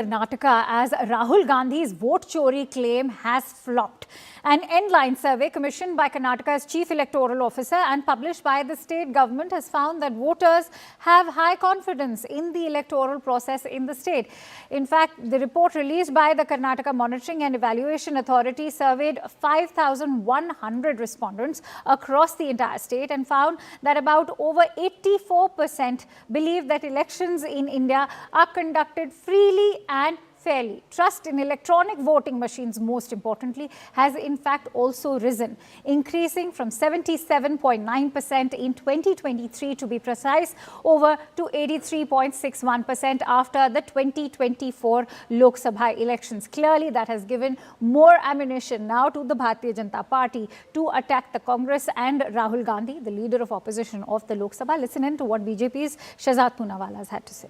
Karnataka as Rahul Gandhi's vote chori claim has flopped. An end-line survey commissioned by Karnataka's chief electoral officer and published by the state government has found that voters have high confidence in the electoral process in the state. In fact, the report released by the Karnataka Monitoring and Evaluation Authority surveyed 5,100 respondents across the entire state and found that about over 84% believe that elections in India are conducted freely and fairly. Trust in electronic voting machines, most importantly, has in fact also risen, increasing from 77.9% in 2023 to be precise, over to 83.61% after the 2024 Lok Sabha elections. Clearly, that has given more ammunition now to the Bharatiya Janata Party to attack the Congress and Rahul Gandhi, the leader of opposition of the Lok Sabha. Listen in to what BJP's Shahzad Poonawala has had to say.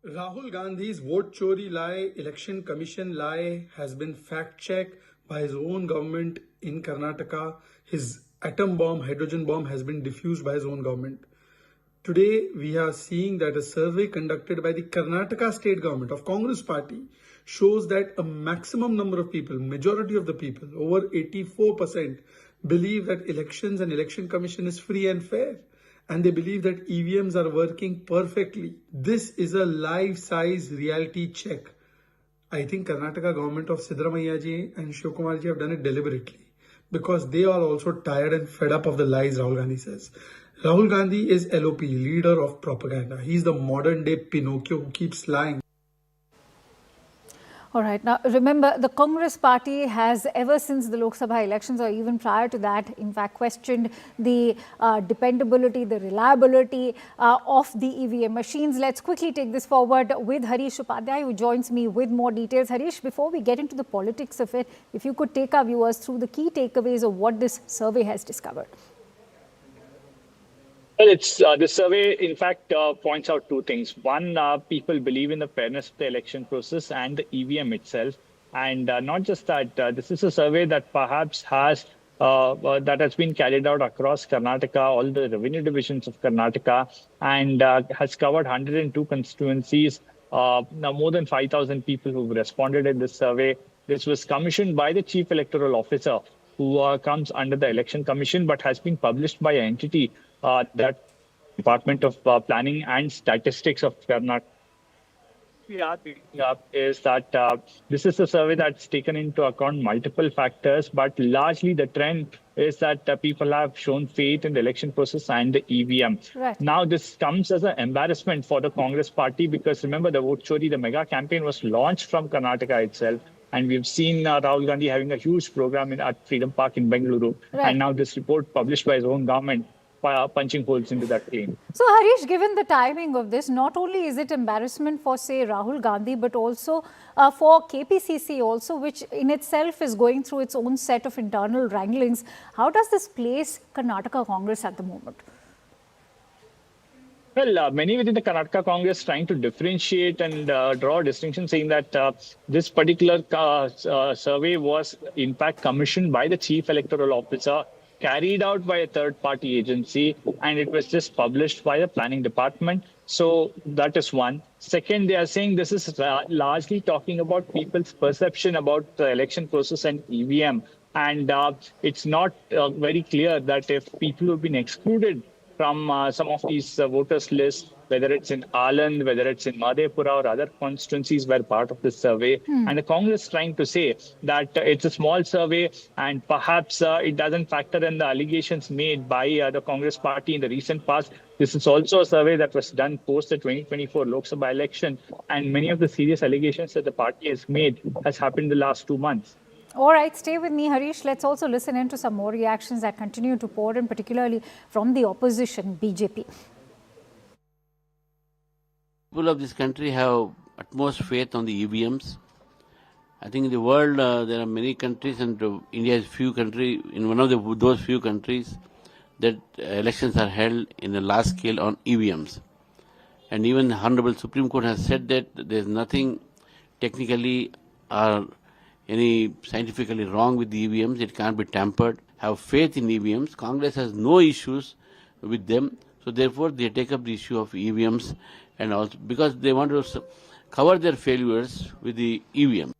Rahul Gandhi's vote chori lie, election commission lie has been fact-checked by his own government in Karnataka. His atom bomb, hydrogen bomb has been diffused by his own government. Today, we are seeing that a survey conducted by the Karnataka state government of Congress party shows that a maximum number of people, majority of the people, over 84%, believe that elections and election commission is free and fair. And they believe that EVMs are working perfectly. This is a life-size reality check. I think Karnataka government of Siddaramaiah ji and Shivakumar ji have done it deliberately because they are also tired and fed up of the lies Rahul Gandhi says. Rahul Gandhi is LOP, leader of propaganda. He's the modern-day Pinocchio who keeps lying. All right. Now, remember, the Congress party has ever since the Lok Sabha elections or even prior to that, in fact, questioned the dependability, the reliability of the EVM machines. Let's quickly take this forward with Harish Upadhyay, who joins me with more details. Harish, before we get into the politics of it, if you could take our viewers through the key takeaways of what this survey has discovered. Well, the survey, in fact, points out two things. One, people believe in the fairness of the election process and the EVM itself. And not just that, this is a survey that perhaps has been carried out across Karnataka, all the revenue divisions of Karnataka, and has covered 102 constituencies. Now, more than 5,000 people who've responded in this survey. This was commissioned by the chief electoral officer, who comes under the Election Commission, but has been published by an entity that Department of Planning and Statistics of Karnataka. We are picking up is that this is a survey that's taken into account multiple factors, but largely the trend is that people have shown faith in the election process and the EVM. Right. Now, this comes as an embarrassment for the Congress party because remember, the vote chori, the mega campaign was launched from Karnataka itself. And we've seen Rahul Gandhi having a huge program at Freedom Park in Bengaluru. Right. And now this report published by his own government punching holes into that claim. So, Harish, given the timing of this, not only is it embarrassment for, say, Rahul Gandhi, but also for KPCC also, which in itself is going through its own set of internal wranglings. How does this place Karnataka Congress at the moment? Well, many within the Karnataka Congress trying to differentiate and draw a distinction, saying that this particular survey was in fact commissioned by the chief electoral officer, carried out by a third-party agency, and it was just published by the planning department. So that is one. Second, they are saying this is largely talking about people's perception about the election process and EVM. And it's not very clear that if people who've been excluded from some of these voters lists, whether it's in Aland, whether it's in Madhepura or other constituencies were part of this survey. And the Congress trying to say that it's a small survey and perhaps it doesn't factor in the allegations made by the Congress party in the recent past. This is also a survey that was done post the 2024 Lok Sabha election. And many of the serious allegations that the party has made has happened in the last 2 months. All right, stay with me, Harish. Let's also listen into some more reactions that continue to pour in, particularly from the opposition, BJP. People of this country have utmost faith on the EVMs. I think in the world there are many countries, and India is in one of those few countries that elections are held in a large scale on EVMs. And even the Honorable Supreme Court has said that there is nothing technically or any scientifically wrong with the EVMs. It can't be tampered. Have faith in EVMs. Congress has no issues with them. So therefore, they take up the issue of EVMs and also because they want to cover their failures with the EVM.